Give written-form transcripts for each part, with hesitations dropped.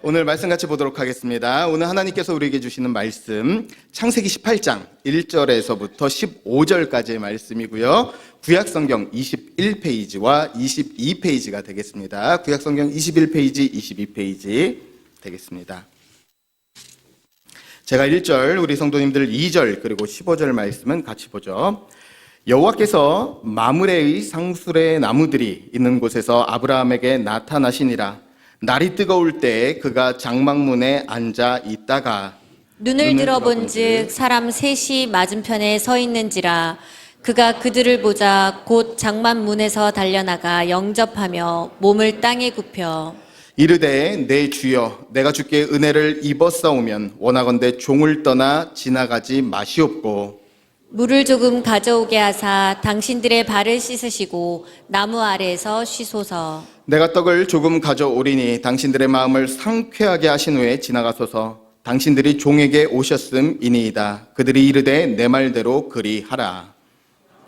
오늘 말씀 같이 보도록 하겠습니다. 오늘 하나님께서 우리에게 주시는 말씀 창세기 18장 1절에서부터 15절까지의 말씀이고요. 구약성경 21페이지와 22페이지가 되겠습니다. 구약성경 21페이지, 22페이지 되겠습니다. 제가 1절, 우리 성도님들 2절 그리고 15절 말씀은 같이 보죠. 여호와께서 마므레의 상수레 나무들이 있는 곳에서 아브라함에게 나타나시니라. 날이 뜨거울 때 그가 장막문에 앉아 있다가 눈을 들어본즉 사람 셋이 맞은편에 서 있는지라. 그가 그들을 보자 곧 장막문에서 달려나가 영접하며 몸을 땅에 굽혀 이르되 내 주여 내가 주께 은혜를 입었사오면 원하건대 종을 떠나 지나가지 마시옵고 물을 조금 가져오게 하사 당신들의 발을 씻으시고 나무 아래에서 쉬소서. 내가 떡을 조금 가져오리니 당신들의 마음을 상쾌하게 하신 후에 지나가소서. 당신들이 종에게 오셨음이니이다. 그들이 이르되 내 말대로 그리하라.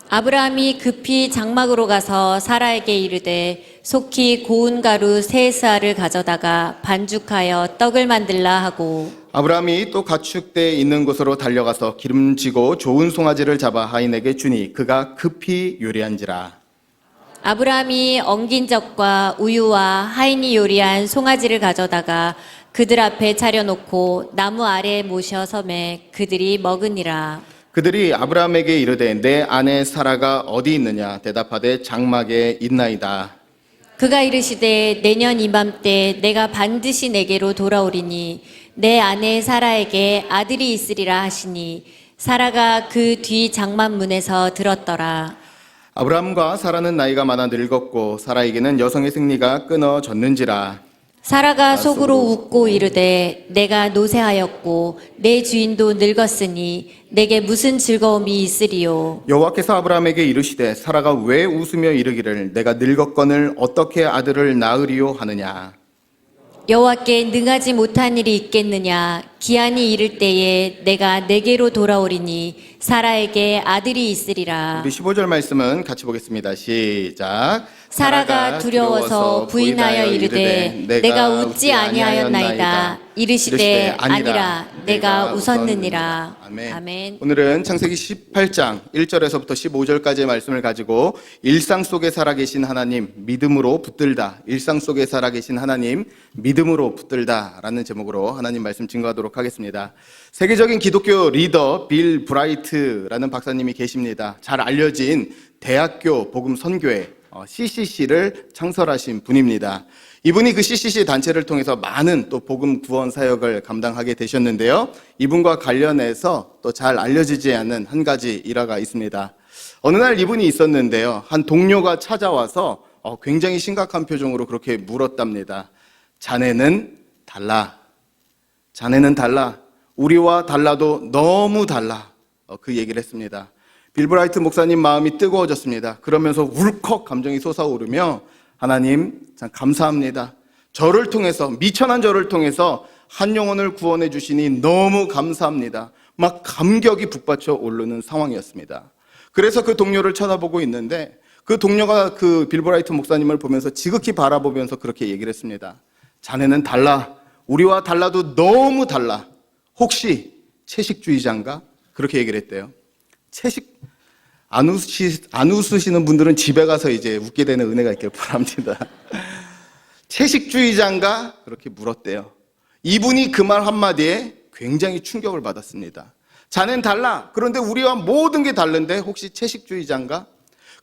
아브라함이 급히 장막으로 가서 사라에게 이르되 속히 고운 가루 세 스아를 가져다가 반죽하여 떡을 만들라 하고 아브라함이 또 가축대 있는 곳으로 달려가서 기름지고 좋은 송아지를 잡아 하인에게 주니 그가 급히 요리한지라. 아브라함이 엉긴 젖과 우유와 하인이 요리한 송아지를 가져다가 그들 앞에 차려놓고 나무 아래에 모셔 섬에 그들이 먹으니라. 그들이 아브라함에게 이르되 내 아내 사라가 어디 있느냐 대답하되 장막에 있나이다. 그가 이르시되 내년 이맘때 내가 반드시 내게로 돌아오리니 내 아내 사라에게 아들이 있으리라 하시니 사라가 그 뒤 장막문에서 들었더라. 아브라함과 사라는 나이가 많아 늙었고 사라에게는 여성의 생리가 끊어졌는지라. 사라가 속으로 웃고 이르되 내가 노쇠하였고 내 주인도 늙었으니 내게 무슨 즐거움이 있으리요. 여호와께서 아브라함에게 이르시되 사라가 왜 웃으며 이르기를 내가 늙었거늘 어떻게 아들을 낳으리요 하느냐. 여호와께 능하지 못한 일이 있겠느냐. 기한이 이를 때에 내가 내게로 돌아오리니 사라에게 아들이 있으리라. 우리 15절 말씀은 같이 보겠습니다. 시작. 사라가 두려워서 부인하여 이르되 내가 웃지 아니하였나이다. 이르시되 아니라 내가 웃었느니라. 아멘. 오늘은 창세기 18장 1절에서부터 15절까지의 말씀을 가지고 일상 속에 살아계신 하나님 믿음으로 붙들다, 일상 속에 살아계신 하나님 믿음으로 붙들다 라는 제목으로 하나님 말씀 증거하도록 하겠습니다. 세계적인 기독교 리더 빌 브라이트라는 박사님이 계십니다. 잘 알려진 대학교 복음 선교회 CCC를 창설하신 분입니다. 이분이 그 CCC 단체를 통해서 많은 또 복음 구원 사역을 감당하게 되셨는데요. 이분과 관련해서 또 잘 알려지지 않은 한 가지 일화가 있습니다. 어느 날 이분이 있었는데요. 한 동료가 찾아와서 굉장히 심각한 표정으로 그렇게 물었답니다. 자네는 달라. 자네는 달라. 우리와 달라도 너무 달라. 그 얘기를 했습니다. 빌 브라이트 목사님 마음이 뜨거워졌습니다. 그러면서 울컥 감정이 솟아오르며 하나님 참 감사합니다. 저를 통해서 미천한 저를 통해서 한 영혼을 구원해 주시니 너무 감사합니다. 막 감격이 북받쳐 오르는 상황이었습니다. 그래서 그 동료를 쳐다보고 있는데 그 동료가 그 빌 브라이트 목사님을 보면서 지극히 바라보면서 그렇게 얘기를 했습니다. 자네는 달라. 우리와 달라도 너무 달라. 혹시 채식주의자인가? 그렇게 얘기를 했대요. 안 웃으시는 분들은 집에 가서 이제 웃게 되는 은혜가 있길 바랍니다. 채식주의자인가? 그렇게 물었대요. 이분이 그 말 한마디에 굉장히 충격을 받았습니다. 자넨 달라. 그런데 우리와 모든 게 다른데 혹시 채식주의자인가?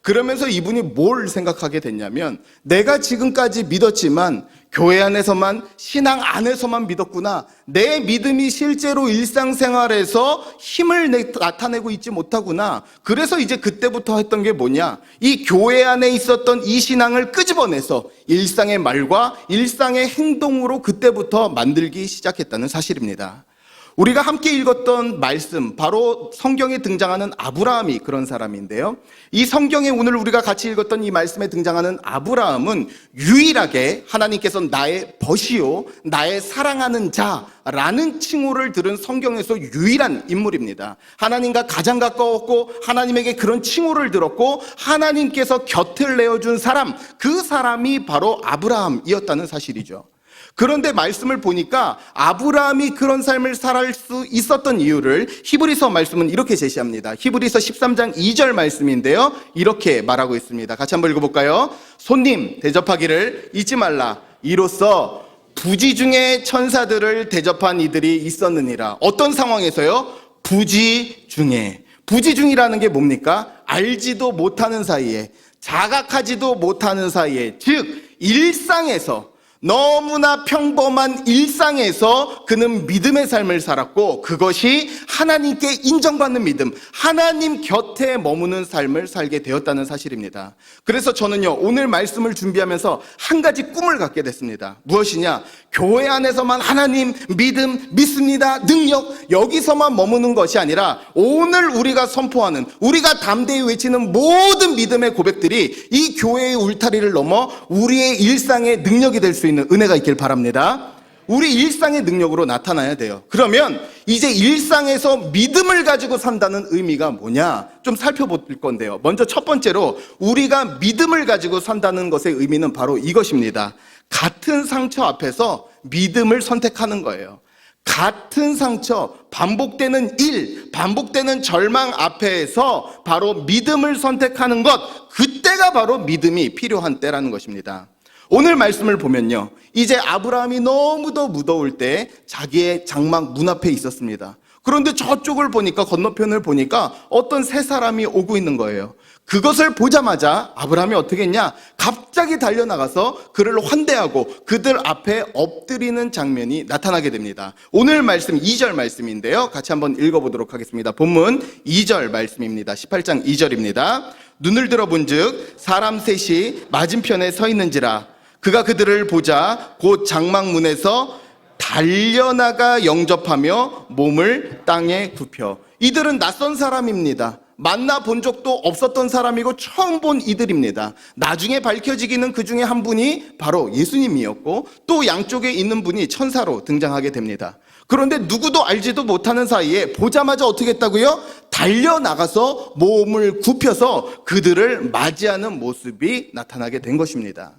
그러면서 이분이 뭘 생각하게 됐냐면 내가 지금까지 믿었지만 교회 안에서만, 신앙 안에서만 믿었구나. 내 믿음이 실제로 일상생활에서 힘을 나타내고 있지 못하구나. 그래서 이제 그때부터 했던 게 뭐냐. 이 교회 안에 있었던 이 신앙을 끄집어내서 일상의 말과 일상의 행동으로 그때부터 만들기 시작했다는 사실입니다. 우리가 함께 읽었던 말씀, 바로 성경에 등장하는 아브라함이 그런 사람인데요. 이 성경에 오늘 우리가 같이 읽었던 이 말씀에 등장하는 아브라함은 유일하게 하나님께서 나의 벗이요, 나의 사랑하는 자라는 칭호를 들은 성경에서 유일한 인물입니다. 하나님과 가장 가까웠고 하나님에게 그런 칭호를 들었고 하나님께서 곁을 내어준 사람, 그 사람이 바로 아브라함이었다는 사실이죠. 그런데 말씀을 보니까 아브라함이 그런 삶을 살할 수 있었던 이유를 히브리서 말씀은 이렇게 제시합니다. 히브리서 13장 2절 말씀인데요. 이렇게 말하고 있습니다. 같이 한번 읽어볼까요? 손님 대접하기를 잊지 말라. 이로써 부지 중에 천사들을 대접한 이들이 있었느니라. 어떤 상황에서요? 부지 중에. 부지 중이라는 게 뭡니까? 알지도 못하는 사이에, 자각하지도 못하는 사이에, 즉 일상에서, 너무나 평범한 일상에서 그는 믿음의 삶을 살았고, 그것이 하나님께 인정받는 믿음, 하나님 곁에 머무는 삶을 살게 되었다는 사실입니다. 그래서 저는요, 오늘 말씀을 준비하면서 한 가지 꿈을 갖게 됐습니다. 무엇이냐? 교회 안에서만 하나님, 믿음, 믿습니다, 능력, 여기서만 머무는 것이 아니라 오늘 우리가 선포하는, 우리가 담대히 외치는 모든 믿음의 고백들이 이 교회의 울타리를 넘어 우리의 일상의 능력이 될 수 있는 은혜가 있길 바랍니다. 우리 일상의 능력으로 나타나야 돼요. 그러면 이제 일상에서 믿음을 가지고 산다는 의미가 뭐냐? 좀 살펴볼 건데요. 먼저 첫 번째로 우리가 믿음을 가지고 산다는 것의 의미는 바로 이것입니다. 같은 상처 앞에서 믿음을 선택하는 거예요. 같은 상처, 반복되는 일, 반복되는 절망 앞에서 바로 믿음을 선택하는 것, 그때가 바로 믿음이 필요한 때라는 것입니다. 오늘 말씀을 보면요, 이제 아브라함이 너무도 무더울 때 자기의 장막 문 앞에 있었습니다. 그런데 저쪽을 보니까, 건너편을 보니까 어떤 세 사람이 오고 있는 거예요. 그것을 보자마자 아브라함이 어떻게 했냐? 갑자기 달려나가서 그를 환대하고 그들 앞에 엎드리는 장면이 나타나게 됩니다. 오늘 말씀 2절 말씀인데요, 같이 한번 읽어보도록 하겠습니다. 본문 2절 말씀입니다. 18장 2절입니다. 눈을 들어본즉 사람 셋이 맞은편에 서 있는지라. 그가 그들을 보자 곧 장막문에서 달려나가 영접하며 몸을 땅에 굽혀. 이들은 낯선 사람입니다. 만나본 적도 없었던 사람이고 처음 본 이들입니다. 나중에 밝혀지기는 그 중에 한 분이 바로 예수님이었고, 또 양쪽에 있는 분이 천사로 등장하게 됩니다. 그런데 누구도 알지도 못하는 사이에 보자마자 어떻게 했다고요? 달려나가서 몸을 굽혀서 그들을 맞이하는 모습이 나타나게 된 것입니다.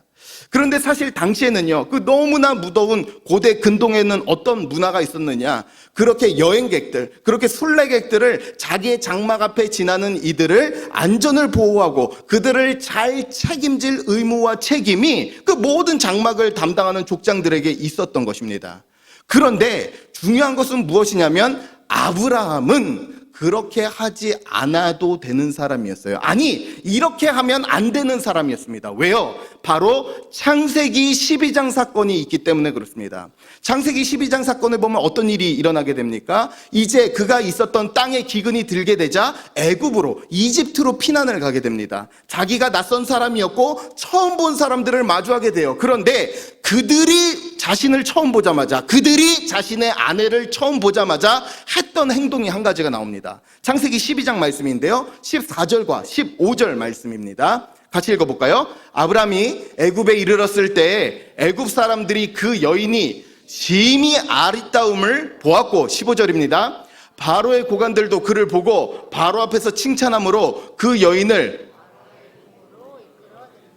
그런데 사실 당시에는요, 그 너무나 무더운 고대 근동에는 어떤 문화가 있었느냐? 그렇게 여행객들, 그렇게 순례객들을 자기의 장막 앞에 지나는 이들을 안전을 보호하고 그들을 잘 책임질 의무와 책임이 그 모든 장막을 담당하는 족장들에게 있었던 것입니다. 그런데 중요한 것은 무엇이냐면 아브라함은 그렇게 하지 않아도 되는 사람이었어요. 아니, 이렇게 하면 안 되는 사람이었습니다. 왜요? 바로 창세기 12장 사건이 있기 때문에 그렇습니다. 창세기 12장 사건을 보면 어떤 일이 일어나게 됩니까? 이제 그가 있었던 땅에 기근이 들게 되자 애굽으로, 이집트로 피난을 가게 됩니다. 자기가 낯선 사람이었고 처음 본 사람들을 마주하게 돼요. 그런데 그들이 자신을 처음 보자마자, 그들이 자신의 아내를 처음 보자마자 했던 행동이 한 가지가 나옵니다. 창세기 12장 말씀인데요, 14절과 15절 말씀입니다. 같이 읽어볼까요? 아브라함이 애굽에 이르렀을 때 애굽 사람들이 그 여인이 심히 아리따움을 보았고, 15절입니다. 바로의 고관들도 그를 보고 바로 앞에서 칭찬함으로 그 여인을,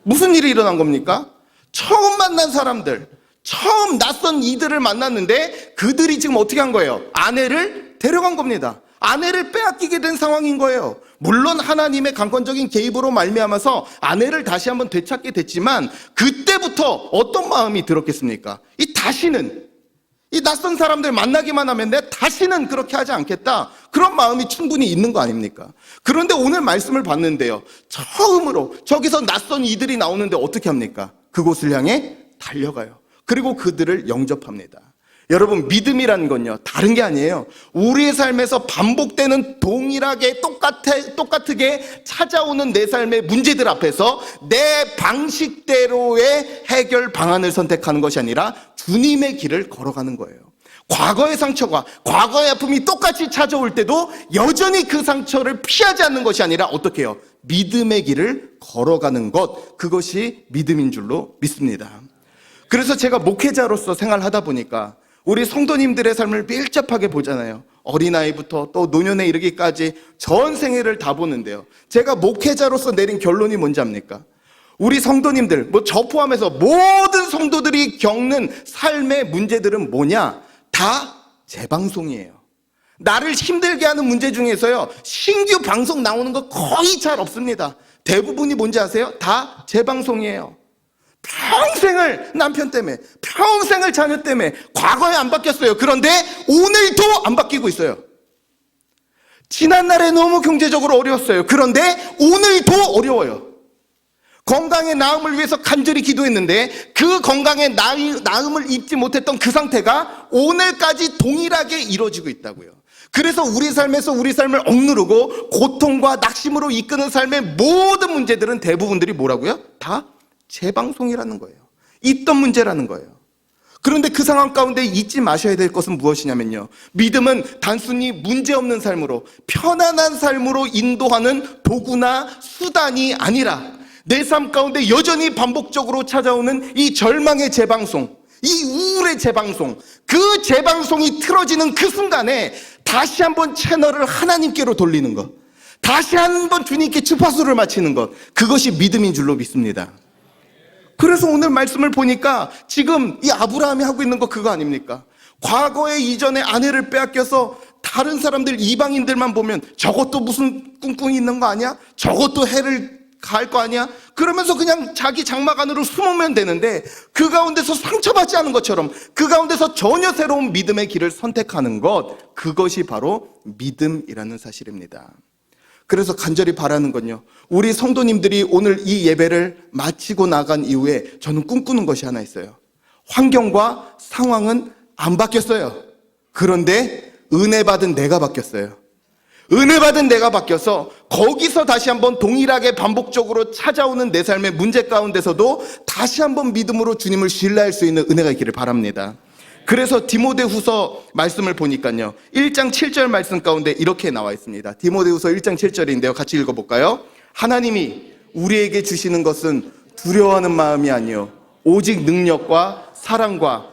무슨 일이 일어난 겁니까? 처음 만난 사람들, 처음 낯선 이들을 만났는데 그들이 지금 어떻게 한 거예요? 아내를 데려간 겁니다. 아내를 빼앗기게 된 상황인 거예요. 물론 하나님의 강권적인 개입으로 말미암아서 아내를 다시 한번 되찾게 됐지만, 그때부터 어떤 마음이 들었겠습니까? 이 낯선 사람들 만나기만 하면 내 다시는 그렇게 하지 않겠다, 그런 마음이 충분히 있는 거 아닙니까? 그런데 오늘 말씀을 봤는데요, 처음으로 저기서 낯선 이들이 나오는데 어떻게 합니까? 그곳을 향해 달려가요. 그리고 그들을 영접합니다. 여러분, 믿음이라는 건요, 다른 게 아니에요. 우리의 삶에서 반복되는 동일하게 똑같게 찾아오는 내 삶의 문제들 앞에서 내 방식대로의 해결 방안을 선택하는 것이 아니라 주님의 길을 걸어가는 거예요. 과거의 상처가, 과거의 아픔이 똑같이 찾아올 때도 여전히 그 상처를 피하지 않는 것이 아니라 어떻게 해요? 믿음의 길을 걸어가는 것, 그것이 믿음인 줄로 믿습니다. 그래서 제가 목회자로서 생활하다 보니까 우리 성도님들의 삶을 밀접하게 보잖아요. 어린아이부터 또 노년에 이르기까지 전 생애를 다 보는데요, 제가 목회자로서 내린 결론이 뭔지 압니까? 우리 성도님들, 저 포함해서 모든 성도들이 겪는 삶의 문제들은 뭐냐? 다 재방송이에요. 나를 힘들게 하는 문제 중에서요, 신규 방송 나오는 거 거의 잘 없습니다. 대부분이 뭔지 아세요? 다 재방송이에요. 평생을 남편 때문에, 평생을 자녀 때문에, 과거에 안 바뀌었어요. 그런데 오늘도 안 바뀌고 있어요. 지난날에 너무 경제적으로 어려웠어요. 그런데 오늘도 어려워요. 건강의 나음을 위해서 간절히 기도했는데 그 건강의 나음을 입지 못했던 그 상태가 오늘까지 동일하게 이루어지고 있다고요. 그래서 우리 삶에서 우리 삶을 억누르고 고통과 낙심으로 이끄는 삶의 모든 문제들은 대부분들이 뭐라고요? 다 재방송이라는 거예요. 있던 문제라는 거예요. 그런데 그 상황 가운데 잊지 마셔야 될 것은 무엇이냐면요, 믿음은 단순히 문제없는 삶으로, 편안한 삶으로 인도하는 도구나 수단이 아니라 내 삶 가운데 여전히 반복적으로 찾아오는 이 절망의 재방송, 이 우울의 재방송, 그 재방송이 틀어지는 그 순간에 다시 한번 채널을 하나님께로 돌리는 것, 다시 한번 주님께 주파수를 맞추는 것, 그것이 믿음인 줄로 믿습니다. 그래서 오늘 말씀을 보니까 지금 이 아브라함이 하고 있는 거 그거 아닙니까? 과거에 이전에 아내를 빼앗겨서 다른 사람들, 이방인들만 보면 저것도 무슨 꿍꿍이 있는 거 아니야? 저것도 해를 갈 거 아니야? 그러면서 그냥 자기 장막 안으로 숨으면 되는데 그 가운데서 상처받지 않은 것처럼, 그 가운데서 전혀 새로운 믿음의 길을 선택하는 것, 그것이 바로 믿음이라는 사실입니다. 그래서 간절히 바라는 건요, 우리 성도님들이 오늘 이 예배를 마치고 나간 이후에 저는 꿈꾸는 것이 하나 있어요. 환경과 상황은 안 바뀌었어요. 그런데 은혜 받은 내가 바뀌었어요. 은혜 받은 내가 바뀌어서 거기서 다시 한번 동일하게 반복적으로 찾아오는 내 삶의 문제 가운데서도 다시 한번 믿음으로 주님을 신뢰할 수 있는 은혜가 있기를 바랍니다. 그래서 디모데후서 말씀을 보니까요, 1장 7절 말씀 가운데 이렇게 나와 있습니다. 디모데후서 1장 7절인데요. 같이 읽어볼까요? 하나님이 우리에게 주시는 것은 두려워하는 마음이 아니요 오직 능력과 사랑과.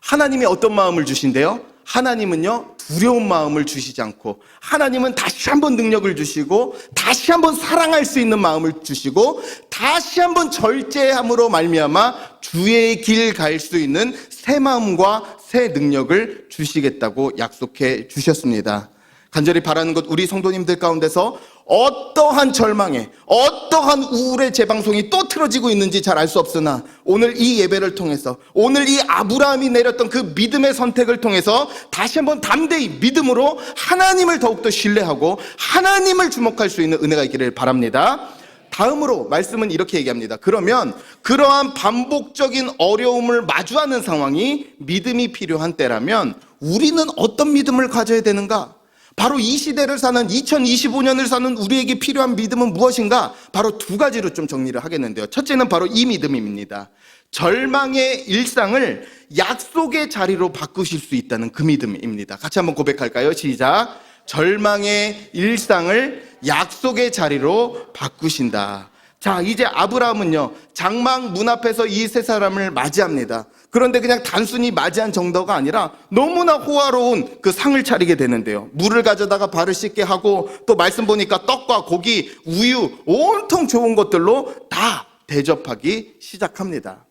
하나님이 어떤 마음을 주신대요? 하나님은요, 두려운 마음을 주시지 않고, 하나님은 다시 한번 능력을 주시고, 다시 한번 사랑할 수 있는 마음을 주시고, 다시 한번 절제함으로 말미암아 주의 길 갈 수 있는 새 마음과 새 능력을 주시겠다고 약속해 주셨습니다. 간절히 바라는 것, 우리 성도님들 가운데서 어떠한 절망에, 어떠한 우울의 재방송이 또 틀어지고 있는지 잘 알 수 없으나 오늘 이 예배를 통해서, 오늘 이 아브라함이 내렸던 그 믿음의 선택을 통해서 다시 한번 담대히 믿음으로 하나님을 더욱더 신뢰하고 하나님을 주목할 수 있는 은혜가 있기를 바랍니다. 다음으로 말씀은 이렇게 얘기합니다. 그러면 그러한 반복적인 어려움을 마주하는 상황이 믿음이 필요한 때라면 우리는 어떤 믿음을 가져야 되는가? 바로 이 시대를 사는, 2025년을 사는 우리에게 필요한 믿음은 무엇인가? 바로 두 가지로 좀 정리를 하겠는데요. 첫째는 바로 이 믿음입니다. 절망의 일상을 약속의 자리로 바꾸실 수 있다는 그 믿음입니다. 같이 한번 고백할까요? 시작. 절망의 일상을 약속의 자리로 바꾸신다. 자, 이제 아브라함은요, 장막 문 앞에서 이 세 사람을 맞이합니다. 그런데 그냥 단순히 맞이한 정도가 아니라 너무나 호화로운 그 상을 차리게 되는데요. 물을 가져다가 발을 씻게 하고, 또 말씀 보니까 떡과 고기, 우유, 온통 좋은 것들로 다 대접하기 시작합니다.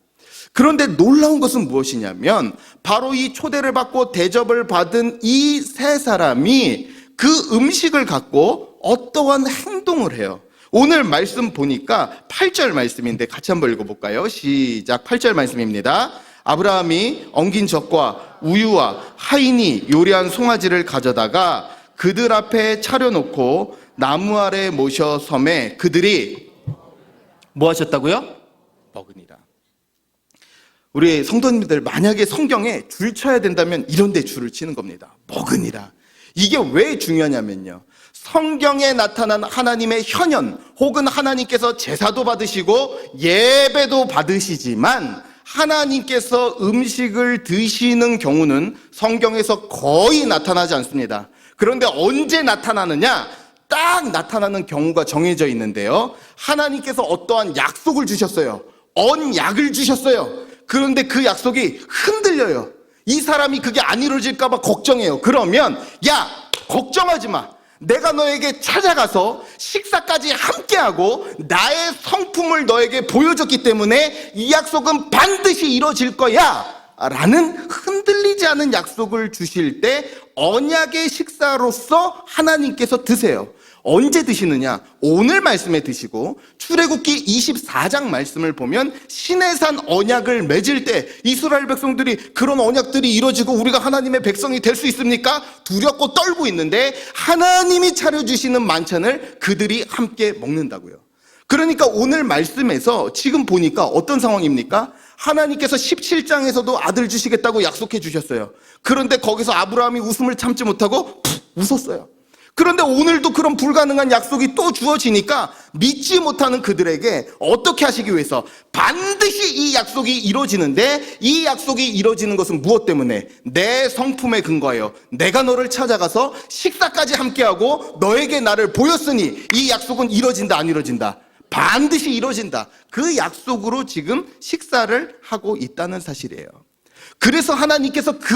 그런데 놀라운 것은 무엇이냐면 바로 이 초대를 받고 대접을 받은 이 세 사람이 그 음식을 갖고 어떠한 행동을 해요. 오늘 말씀 보니까 8절 말씀인데 같이 한번 읽어볼까요? 시작. 8절 말씀입니다. 아브라함이 엉긴 젖과 우유와 하인이 요리한 송아지를 가져다가 그들 앞에 차려놓고 나무 아래 모셔 섬에 그들이 뭐 하셨다고요? 먹으니라. 우리 성도님들, 만약에 성경에 줄 쳐야 된다면 이런 데 줄을 치는 겁니다. 먹으니라. 이게 왜 중요하냐면요, 성경에 나타난 하나님의 현현, 혹은 하나님께서 제사도 받으시고 예배도 받으시지만 하나님께서 음식을 드시는 경우는 성경에서 거의 나타나지 않습니다. 그런데 언제 나타나느냐? 딱 나타나는 경우가 정해져 있는데요, 하나님께서 어떠한 약속을 주셨어요. 언약을 주셨어요. 그런데 그 약속이 흔들려요. 이 사람이 그게 안 이루어질까 봐 걱정해요. 그러면 야, 걱정하지 마. 내가 너에게 찾아가서 식사까지 함께하고 나의 성품을 너에게 보여줬기 때문에 이 약속은 반드시 이루어질 거야 라는 흔들리지 않은 약속을 주실 때 언약의 식사로서 하나님께서 드세요. 언제 드시느냐? 오늘 말씀에 드시고 출애굽기 24장 말씀을 보면 시내산 언약을 맺을 때 이스라엘 백성들이 그런 언약들이 이루어지고 우리가 하나님의 백성이 될 수 있습니까? 두렵고 떨고 있는데 하나님이 차려주시는 만찬을 그들이 함께 먹는다고요. 그러니까 오늘 말씀에서 지금 보니까 어떤 상황입니까? 하나님께서 17장에서도 아들 주시겠다고 약속해 주셨어요. 그런데 거기서 아브라함이 웃음을 참지 못하고 푹 웃었어요. 그런데 오늘도 그런 불가능한 약속이 또 주어지니까 믿지 못하는 그들에게 어떻게 하시기 위해서 반드시 이 약속이 이루어지는데 이 약속이 이루어지는 것은 무엇 때문에? 내 성품에 근거해요. 내가 너를 찾아가서 식사까지 함께하고 너에게 나를 보였으니 이 약속은 이루어진다 안 이루어진다? 반드시 이루어진다. 그 약속으로 지금 식사를 하고 있다는 사실이에요. 그래서 하나님께서 그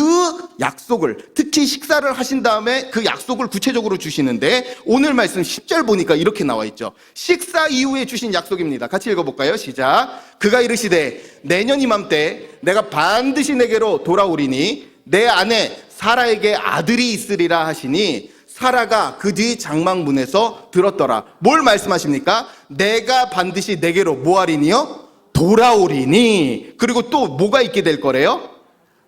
약속을 특히 식사를 하신 다음에 그 약속을 구체적으로 주시는데 오늘 말씀 10절 보니까 이렇게 나와 있죠. 식사 이후에 주신 약속입니다. 같이 읽어볼까요? 시작. 그가 이르시되 내년 이맘때 내가 반드시 내게로 돌아오리니 내 아내 사라에게 아들이 있으리라 하시니 사라가 그 뒤 장막문에서 들었더라. 뭘 말씀하십니까? 내가 반드시 내게로 뭐하리니요? 돌아오리니. 그리고 또 뭐가 있게 될 거래요?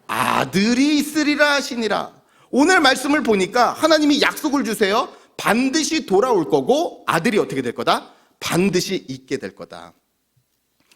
아들이 있으리라 하시니라. 오늘 말씀을 보니까 하나님이 약속을 주세요. 반드시 돌아올 거고 아들이 어떻게 될 거다? 반드시 있게 될 거다.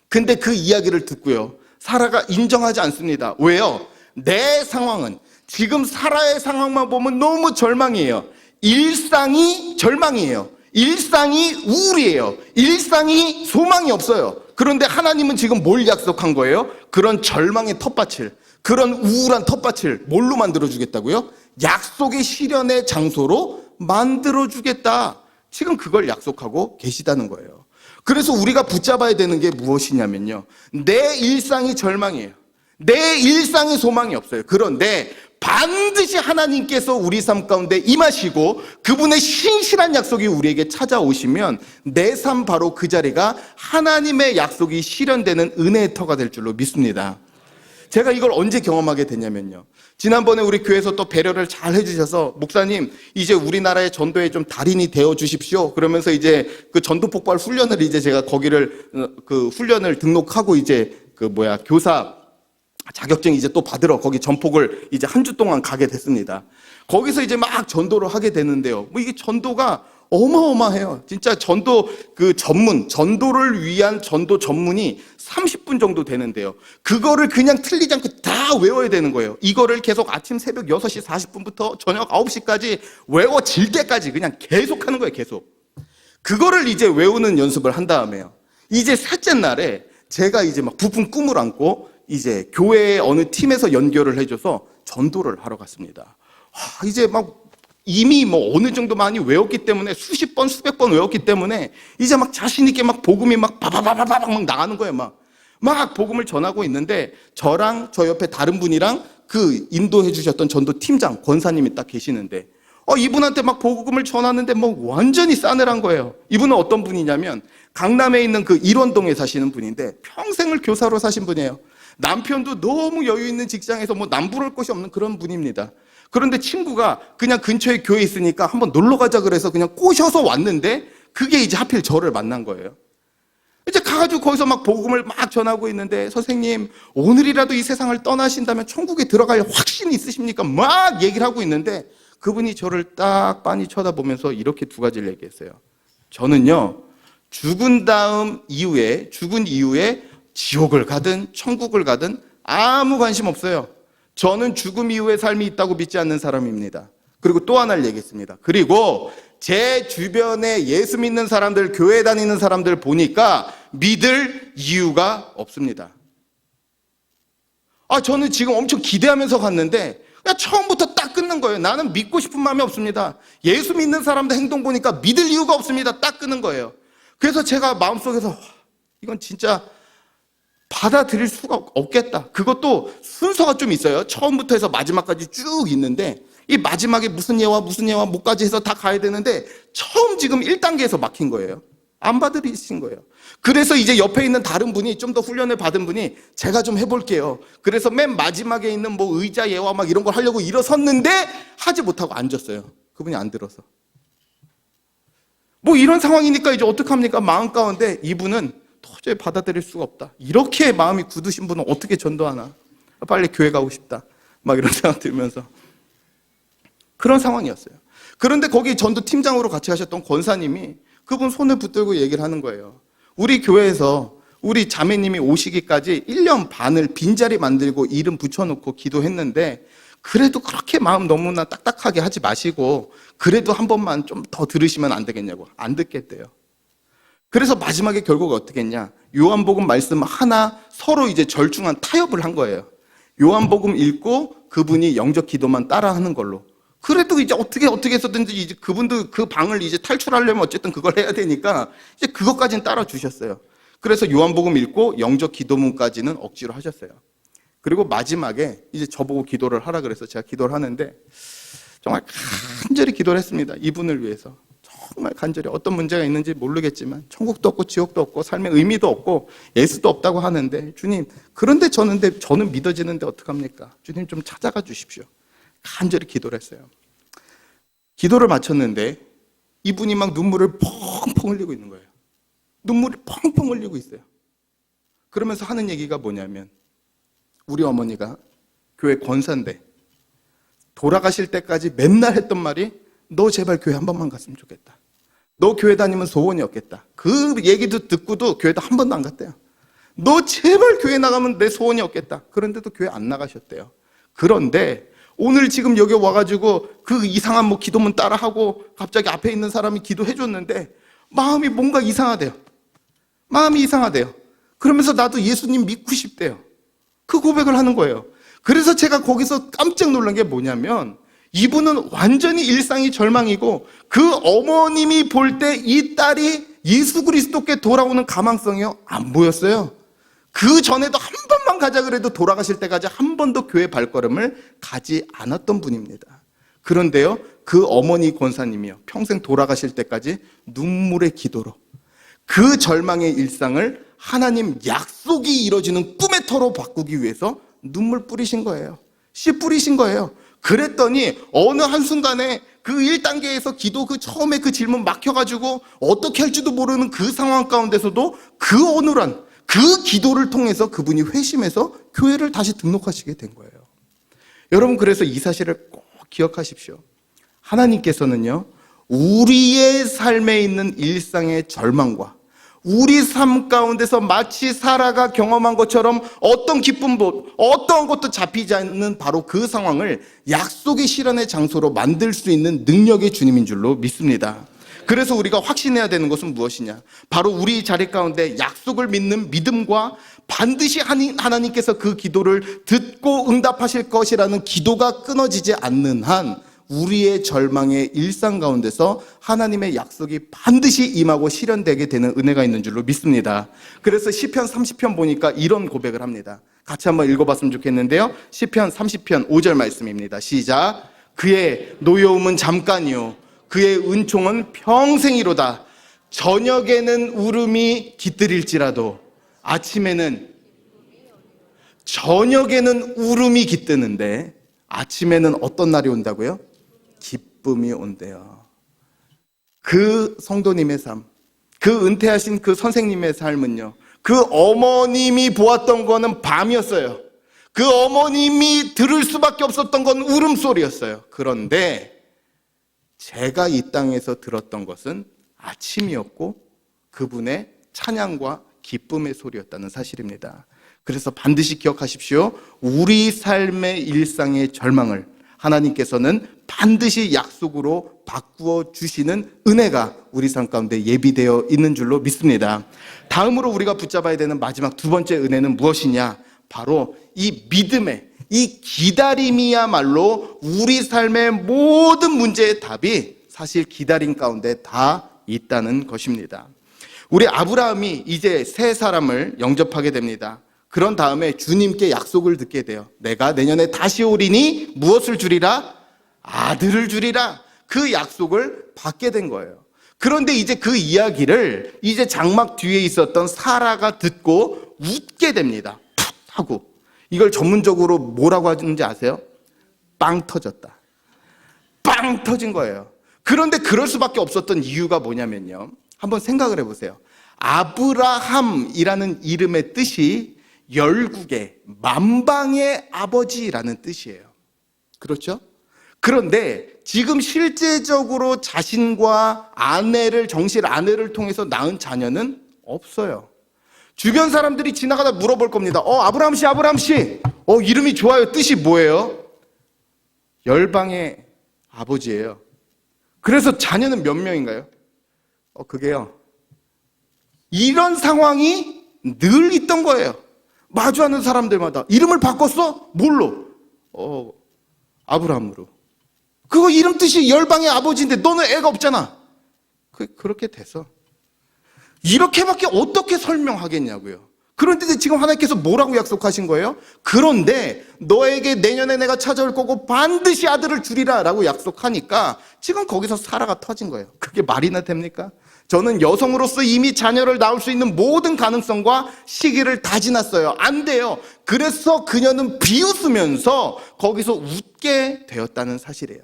근데 그 이야기를 듣고요, 사라가 인정하지 않습니다. 왜요? 내 상황은 지금 사라의 상황만 보면 너무 절망이에요. 일상이 절망이에요. 일상이 우울이에요. 일상이 소망이 없어요. 그런데 하나님은 지금 뭘 약속한 거예요? 그런 절망의 텃밭을, 그런 우울한 텃밭을 뭘로 만들어주겠다고요? 약속의 실현의 장소로 만들어주겠다. 지금 그걸 약속하고 계시다는 거예요. 그래서 우리가 붙잡아야 되는 게 무엇이냐면요, 내 일상이 절망이에요. 내 일상에 소망이 없어요. 그런데 반드시 하나님께서 우리 삶 가운데 임하시고 그분의 신실한 약속이 우리에게 찾아오시면 내 삶 바로 그 자리가 하나님의 약속이 실현되는 은혜의 터가 될 줄로 믿습니다. 제가 이걸 언제 경험하게 됐냐면요, 지난번에 우리 교회에서 또 배려를 잘 해주셔서 목사님 이제 우리나라의 전도에 좀 달인이 되어 주십시오 그러면서 이제 그 전도 폭발 훈련을 이제 제가 거기를 그 훈련을 등록하고 이제 교사 자격증 이제 또 받으러 거기 전폭을 이제 한 주 동안 가게 됐습니다. 거기서 이제 막 전도를 하게 되는데요, 이게 전도가 어마어마해요. 진짜 전도 전도를 위한 전도 전문이 30분 정도 되는데요, 그거를 그냥 틀리지 않고 다 외워야 되는 거예요. 이거를 계속 아침 새벽 6시 40분부터 저녁 9시까지 외워질 때까지 그냥 계속 하는 거예요. 계속. 그거를 이제 외우는 연습을 한 다음에요, 이제 셋째 날에 제가 이제 막 부푼 꿈을 안고 이제 교회의 어느 팀에서 연결을 해줘서 전도를 하러 갔습니다. 이제 막 이미 어느 정도 많이 외웠기 때문에 수십 번, 수백 번 외웠기 때문에 이제 막 자신있게 막 복음이 막 바바바바바박 막 나가는 거예요. 막 복음을 전하고 있는데 저랑 저 옆에 다른 분이랑 그 인도해 주셨던 전도 팀장 권사님이 딱 계시는데 이분한테 막 복음을 전하는데 완전히 싸늘한 거예요. 이분은 어떤 분이냐면 강남에 있는 그 일원동에 사시는 분인데 평생을 교사로 사신 분이에요. 남편도 너무 여유 있는 직장에서 남부를 곳이 없는 그런 분입니다. 그런데 친구가 그냥 근처에 교회 있으니까 한번 놀러 가자 그래서 그냥 꼬셔서 왔는데 그게 이제 하필 저를 만난 거예요. 이제 가가지고 거기서 막 복음을 막 전하고 있는데 선생님 오늘이라도 이 세상을 떠나신다면 천국에 들어갈 확신이 있으십니까? 막 얘기를 하고 있는데 그분이 저를 딱 빤히 쳐다보면서 이렇게 두 가지를 얘기했어요. 저는요, 죽은 이후에 지옥을 가든 천국을 가든 아무 관심 없어요. 저는 죽음 이후의 삶이 있다고 믿지 않는 사람입니다. 그리고 또 하나를 얘기했습니다. 그리고 제 주변에 예수 믿는 사람들, 교회 다니는 사람들 보니까 믿을 이유가 없습니다. 저는 지금 엄청 기대하면서 갔는데 그냥 처음부터 딱 끊는 거예요. 나는 믿고 싶은 마음이 없습니다. 예수 믿는 사람들 행동 보니까 믿을 이유가 없습니다. 딱 끊는 거예요. 그래서 제가 마음속에서 이건 진짜 받아들일 수가 없겠다. 그것도 순서가 좀 있어요. 처음부터 해서 마지막까지 쭉 있는데 이 마지막에 무슨 예와 뭐까지 해서 다 가야 되는데 처음 지금 1단계에서 막힌 거예요. 안 받으신 거예요. 그래서 이제 옆에 있는 다른 분이 좀 더 훈련을 받은 분이 제가 좀 해볼게요. 그래서 맨 마지막에 있는 뭐 의자 예와 막 이런 걸 하려고 일어섰는데 하지 못하고 앉았어요. 그분이 안 들어서. 뭐 이런 상황이니까 이제 어떡합니까? 마음 가운데 이분은 도저히 받아들일 수가 없다. 이렇게 마음이 굳으신 분은 어떻게 전도하나? 빨리 교회 가고 싶다. 막 이런 생각 들면서. 그런 상황이었어요. 그런데 거기 전도 팀장으로 같이 하셨던 권사님이 그분 손을 붙들고 얘기를 하는 거예요. 우리 교회에서 우리 자매님이 오시기까지 1년 반을 빈자리 만들고 이름 붙여놓고 기도했는데 그래도 그렇게 마음 너무나 딱딱하게 하지 마시고 그래도 한 번만 좀 더 들으시면 안 되겠냐고. 안 듣겠대요. 그래서 마지막에 결국 어떻게 했냐. 요한복음 말씀 하나 서로 이제 절충한 타협을 한 거예요. 요한복음 읽고 그분이 영적 기도만 따라하는 걸로. 그래도 이제 어떻게 해서든지 이제 그분도 그 방을 이제 탈출하려면 어쨌든 그걸 해야 되니까 이제 그것까지는 따라 주셨어요. 그래서 요한복음 읽고 영적 기도문까지는 억지로 하셨어요. 그리고 마지막에 이제 저보고 기도를 하라 그래서 제가 기도를 하는데 정말 간절히 기도를 했습니다. 이분을 위해서. 정말 간절히 어떤 문제가 있는지 모르겠지만 천국도 없고 지옥도 없고 삶의 의미도 없고 예수도 없다고 하는데 주님 그런데 저는 믿어지는데 어떡합니까? 주님 좀 찾아가 주십시오. 간절히 기도를 했어요. 기도를 마쳤는데 이분이 막 눈물을 펑펑 흘리고 있는 거예요. 눈물이 펑펑 흘리고 있어요. 그러면서 하는 얘기가 뭐냐면 우리 어머니가 교회 권사인데 돌아가실 때까지 맨날 했던 말이 너 제발 교회 한 번만 갔으면 좋겠다. 너 교회 다니면 소원이 없겠다. 그 얘기도 듣고도 교회도 한 번도 안 갔대요. 너 제발 교회 나가면 내 소원이 없겠다. 그런데도 교회 안 나가셨대요. 그런데 오늘 지금 여기 와가지고 그 이상한 뭐 기도문 따라하고 갑자기 앞에 있는 사람이 기도해 줬는데 마음이 뭔가 이상하대요. 마음이 이상하대요. 그러면서 나도 예수님 믿고 싶대요. 그 고백을 하는 거예요. 그래서 제가 거기서 깜짝 놀란 게 뭐냐면 이분은 완전히 일상이 절망이고 그 어머님이 볼 때 이 딸이 예수 그리스도께 돌아오는 가망성이요? 안 보였어요. 그 전에도 한 번만 가자 그래도 돌아가실 때까지 한 번도 교회 발걸음을 가지 않았던 분입니다. 그런데요, 그 어머니 권사님이요, 평생 돌아가실 때까지 눈물의 기도로 그 절망의 일상을 하나님 약속이 이루어지는 꿈의 터로 바꾸기 위해서 눈물 뿌리신 거예요. 씨 뿌리신 거예요. 그랬더니 어느 한순간에 그 1단계에서 기도 그 처음에 그 질문 막혀가지고 어떻게 할지도 모르는 그 상황 가운데서도 그 어눌한 그 기도를 통해서 그분이 회심해서 교회를 다시 등록하시게 된 거예요. 여러분, 그래서 이 사실을 꼭 기억하십시오. 하나님께서는요, 우리의 삶에 있는 일상의 절망과 우리 삶 가운데서 마치 사라가 경험한 것처럼 어떤 기쁨도 어떤 것도 잡히지 않는 바로 그 상황을 약속의 실현의 장소로 만들 수 있는 능력의 주님인 줄로 믿습니다. 그래서 우리가 확신해야 되는 것은 무엇이냐? 바로 우리 자리 가운데 약속을 믿는 믿음과 반드시 하나님께서 그 기도를 듣고 응답하실 것이라는 기도가 끊어지지 않는 한 우리의 절망의 일상 가운데서 하나님의 약속이 반드시 임하고 실현되게 되는 은혜가 있는 줄로 믿습니다. 그래서 시편 30편 보니까 이런 고백을 합니다. 같이 한번 읽어봤으면 좋겠는데요. 시편 30편 5절 말씀입니다. 시작. 그의 노여움은 잠깐이요 그의 은총은 평생이로다. 저녁에는 울음이 깃들일지라도 저녁에는 울음이 깃드는데 아침에는 어떤 날이 온다고요? 기쁨이 온대요. 그 성도님의 삶, 그 은퇴하신 그 선생님의 삶은요, 그 어머님이 보았던 거는 밤이었어요. 그 어머님이 들을 수밖에 없었던 건 울음소리였어요. 그런데 제가 이 땅에서 들었던 것은 아침이었고 그분의 찬양과 기쁨의 소리였다는 사실입니다. 그래서 반드시 기억하십시오. 우리 삶의 일상의 절망을 하나님께서는 반드시 약속으로 바꾸어 주시는 은혜가 우리 삶 가운데 예비되어 있는 줄로 믿습니다. 다음으로 우리가 붙잡아야 되는 마지막 두 번째 은혜는 무엇이냐? 바로 이 믿음의 이 기다림이야말로 우리 삶의 모든 문제의 답이 사실 기다림 가운데 다 있다는 것입니다. 우리 아브라함이 이제 세 사람을 영접하게 됩니다. 그런 다음에 주님께 약속을 듣게 돼요. 내가 내년에 다시 오리니 무엇을 주리라? 아들을 주리라. 그 약속을 받게 된 거예요. 그런데 이제 그 이야기를 이제 장막 뒤에 있었던 사라가 듣고 웃게 됩니다. 푹 하고. 이걸 전문적으로 뭐라고 하는지 아세요? 빵 터졌다. 빵 터진 거예요. 그런데 그럴 수밖에 없었던 이유가 뭐냐면요. 한번 생각을 해보세요. 아브라함이라는 이름의 뜻이 열국의 만방의 아버지라는 뜻이에요. 그렇죠? 그런데 지금 실제적으로 자신과 정실 아내를 통해서 낳은 자녀는 없어요. 주변 사람들이 지나가다 물어볼 겁니다. 아브라함 씨, 이름이 좋아요. 뜻이 뭐예요? 열방의 아버지예요. 그래서 자녀는 몇 명인가요? 그게요. 이런 상황이 늘 있던 거예요. 마주하는 사람들마다 이름을 바꿨어? 뭘로? 아브라함으로. 그거 이름 뜻이 열방의 아버지인데 너는 애가 없잖아. 그렇게 돼서. 이렇게밖에 어떻게 설명하겠냐고요. 그런데 지금 하나님께서 뭐라고 약속하신 거예요? 그런데 너에게 내년에 내가 찾아올 거고 반드시 아들을 주리라 라고 약속하니까 지금 거기서 사라가 터진 거예요. 그게 말이나 됩니까? 저는 여성으로서 이미 자녀를 낳을 수 있는 모든 가능성과 시기를 다 지났어요. 안 돼요. 그래서 그녀는 비웃으면서 거기서 웃게 되었다는 사실이에요.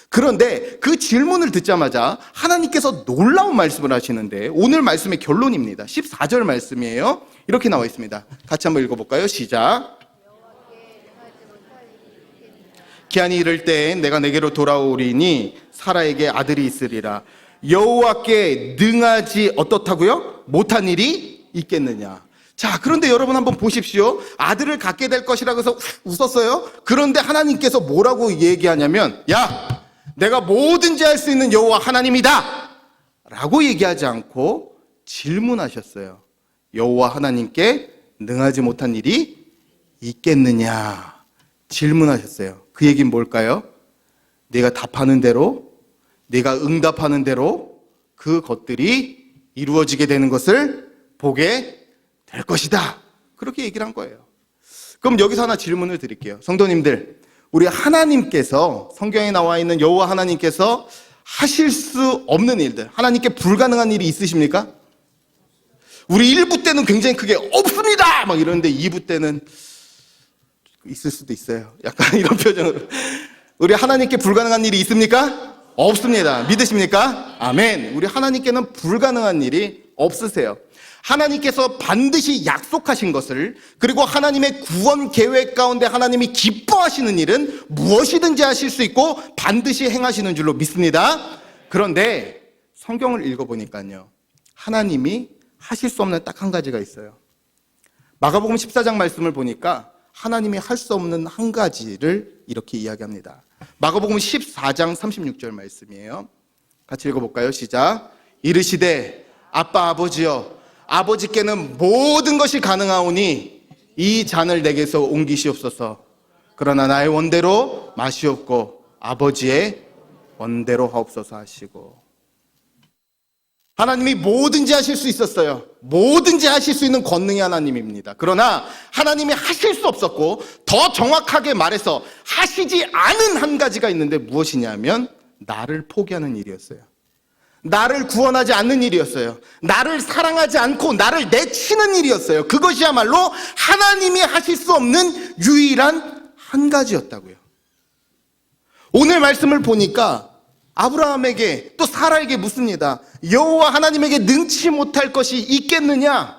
그런데 그 질문을 듣자마자 하나님께서 놀라운 말씀을 하시는데 오늘 말씀의 결론입니다. 14절 말씀이에요. 이렇게 나와 있습니다. 같이 한번 읽어볼까요? 시작. 기한이 이를 때 내가 내게로 돌아오리니 사라에게 아들이 있으리라. 여호와께 능하지 어떻다고요? 못한 일이 있겠느냐. 자, 그런데 여러분 한번 보십시오. 아들을 갖게 될 것이라고 해서 웃었어요. 그런데 하나님께서 뭐라고 얘기하냐면 야, 내가 뭐든지 할 수 있는 여호와 하나님이다 라고 얘기하지 않고 질문하셨어요. 여호와 하나님께 능하지 못한 일이 있겠느냐 질문하셨어요. 그 얘기는 뭘까요? 내가 답하는 대로, 내가 응답하는 대로 그것들이 이루어지게 되는 것을 보게 될 것이다. 그렇게 얘기를 한 거예요. 그럼 여기서 하나 질문을 드릴게요. 성도님들, 우리 하나님께서, 성경에 나와 있는 여호와 하나님께서 하실 수 없는 일들, 하나님께 불가능한 일이 있으십니까? 우리 1부 때는 굉장히 크게 없습니다 막 이러는데 2부 때는 있을 수도 있어요. 약간 이런 표정으로. 우리 하나님께 불가능한 일이 있습니까? 없습니다. 믿으십니까? 아멘. 우리 하나님께는 불가능한 일이 없으세요. 하나님께서 반드시 약속하신 것을, 그리고 하나님의 구원 계획 가운데 하나님이 기뻐하시는 일은 무엇이든지 하실 수 있고 반드시 행하시는 줄로 믿습니다. 그런데 성경을 읽어보니까요, 하나님이 하실 수 없는 딱 한 가지가 있어요. 마가복음 14장 말씀을 보니까 하나님이 할 수 없는 한 가지를 이렇게 이야기합니다. 마가복음 14장 36절 말씀이에요. 같이 읽어볼까요? 시작. 이르시되 아빠 아버지여, 아버지께는 모든 것이 가능하오니 이 잔을 내게서 옮기시옵소서. 그러나 나의 원대로 마시옵고 아버지의 원대로 하옵소서 하시고. 하나님이 뭐든지 하실 수 있었어요. 뭐든지 하실 수 있는 권능의 하나님입니다. 그러나 하나님이 하실 수 없었고, 더 정확하게 말해서 하시지 않은 한 가지가 있는데 무엇이냐면 나를 포기하는 일이었어요. 나를 구원하지 않는 일이었어요. 나를 사랑하지 않고 나를 내치는 일이었어요. 그것이야말로 하나님이 하실 수 없는 유일한 한 가지였다고요. 오늘 말씀을 보니까 아브라함에게 또 사라에게 묻습니다. 여호와 하나님에게 능치 못할 것이 있겠느냐?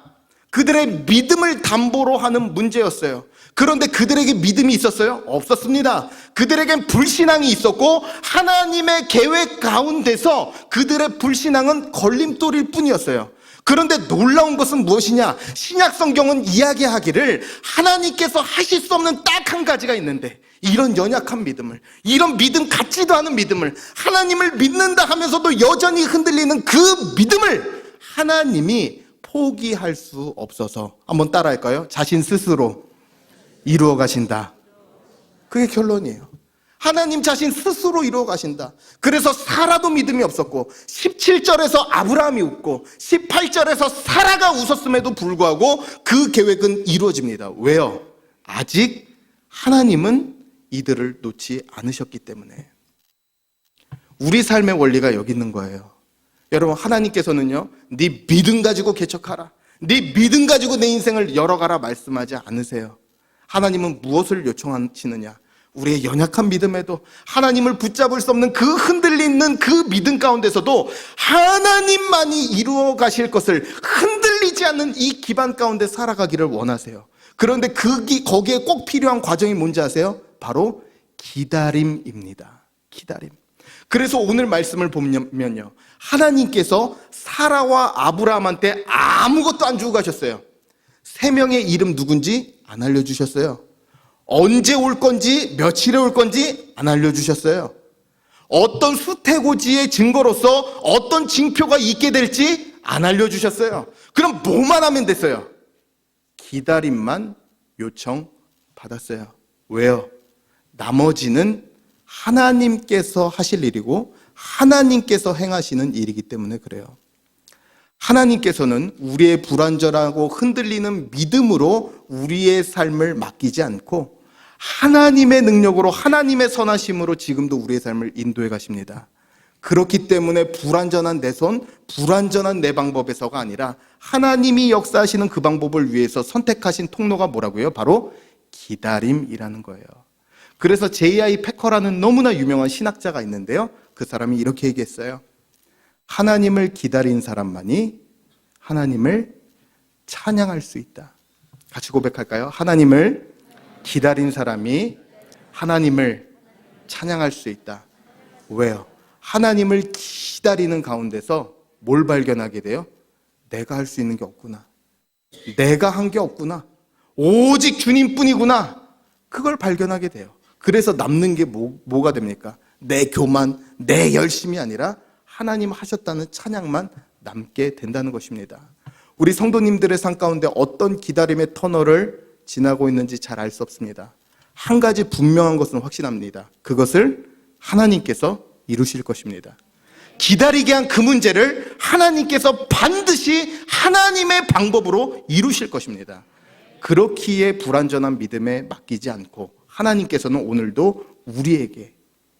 그들의 믿음을 담보로 하는 문제였어요. 그런데 그들에게 믿음이 있었어요? 없었습니다. 그들에겐 불신앙이 있었고 하나님의 계획 가운데서 그들의 불신앙은 걸림돌일 뿐이었어요. 그런데 놀라운 것은 무엇이냐? 신약 성경은 이야기하기를 하나님께서 하실 수 없는 딱 한 가지가 있는데, 이런 연약한 믿음을, 이런 믿음 같지도 않은 믿음을, 하나님을 믿는다 하면서도 여전히 흔들리는 그 믿음을 하나님이 포기할 수 없어서, 한번 따라할까요? 자신 스스로 이루어 가신다. 그게 결론이에요. 하나님 자신 스스로 이루어 가신다. 그래서 사라도 믿음이 없었고 17절에서 아브라함이 웃고 18절에서 사라가 웃었음에도 불구하고 그 계획은 이루어집니다. 왜요? 아직 하나님은 이들을 놓지 않으셨기 때문에. 우리 삶의 원리가 여기 있는 거예요. 여러분, 하나님께서는요, 네 믿음 가지고 개척하라, 네 믿음 가지고 내 인생을 열어가라 말씀하지 않으세요. 하나님은 무엇을 요청하시느냐? 우리의 연약한 믿음에도 하나님을 붙잡을 수 없는 그 흔들리는 그 믿음 가운데서도 하나님만이 이루어 가실 것을 흔들리지 않는 이 기반 가운데 살아가기를 원하세요. 그런데 거기에 꼭 필요한 과정이 뭔지 아세요? 바로 기다림입니다. 기다림. 그래서 오늘 말씀을 보면요, 하나님께서 사라와 아브라함한테 아무것도 안 주고 가셨어요. 세 명의 이름 누군지 안 알려주셨어요. 언제 올 건지, 며칠에 올 건지 안 알려주셨어요. 어떤 수태고지의 증거로서 어떤 징표가 있게 될지 안 알려주셨어요. 그럼 뭐만 하면 됐어요? 기다림만 요청받았어요. 왜요? 나머지는 하나님께서 하실 일이고 하나님께서 행하시는 일이기 때문에 그래요. 하나님께서는 우리의 불완전하고 흔들리는 믿음으로 우리의 삶을 맡기지 않고 하나님의 능력으로, 하나님의 선하심으로 지금도 우리의 삶을 인도해 가십니다. 그렇기 때문에 불완전한 내 손, 불완전한 내 방법에서가 아니라 하나님이 역사하시는 그 방법을 위해서 선택하신 통로가 뭐라고요? 바로 기다림이라는 거예요. 그래서 J.I. 패커라는 너무나 유명한 신학자가 있는데요, 그 사람이 이렇게 얘기했어요. 하나님을 기다린 사람만이 하나님을 찬양할 수 있다. 같이 고백할까요? 하나님을 기다린 사람이 하나님을 찬양할 수 있다. 왜요? 하나님을 기다리는 가운데서 뭘 발견하게 돼요? 내가 할 수 있는 게 없구나. 내가 한 게 없구나. 오직 주님뿐이구나. 그걸 발견하게 돼요. 그래서 남는 게 뭐가 됩니까? 내 교만, 내 열심이 아니라 하나님 하셨다는 찬양만 남게 된다는 것입니다. 우리 성도님들의 삶 가운데 어떤 기다림의 터널을 지나고 있는지 잘 알 수 없습니다. 한 가지 분명한 것은 확신합니다. 그것을 하나님께서 이루실 것입니다. 기다리게 한 그 문제를 하나님께서 반드시 하나님의 방법으로 이루실 것입니다. 그렇기에 불완전한 믿음에 맡기지 않고 하나님께서는 오늘도 우리에게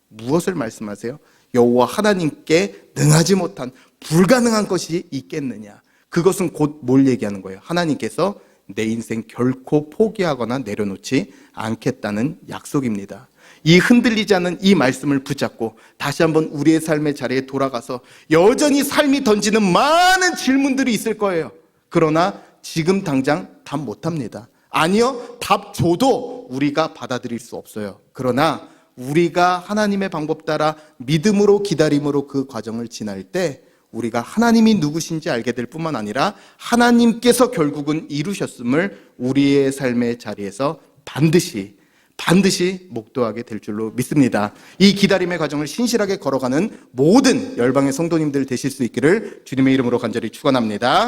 무엇을 말씀하세요? 여호와 하나님께 능하지 못한 불가능한 것이 있겠느냐? 그것은 곧 뭘 얘기하는 거예요? 하나님께서 내 인생 결코 포기하거나 내려놓지 않겠다는 약속입니다. 이 흔들리지 않는 이 말씀을 붙잡고 다시 한번 우리의 삶의 자리에 돌아가서 여전히 삶이 던지는 많은 질문들이 있을 거예요. 그러나 지금 당장 답 못합니다. 아니요, 답 줘도 우리가 받아들일 수 없어요. 그러나 우리가 하나님의 방법 따라 믿음으로, 기다림으로 그 과정을 지날 때 우리가 하나님이 누구신지 알게 될 뿐만 아니라 하나님께서 결국은 이루셨음을 우리의 삶의 자리에서 반드시 목도하게 될 줄로 믿습니다. 이 기다림의 과정을 신실하게 걸어가는 모든 열방의 성도님들 되실 수 있기를 주님의 이름으로 간절히 축원합니다.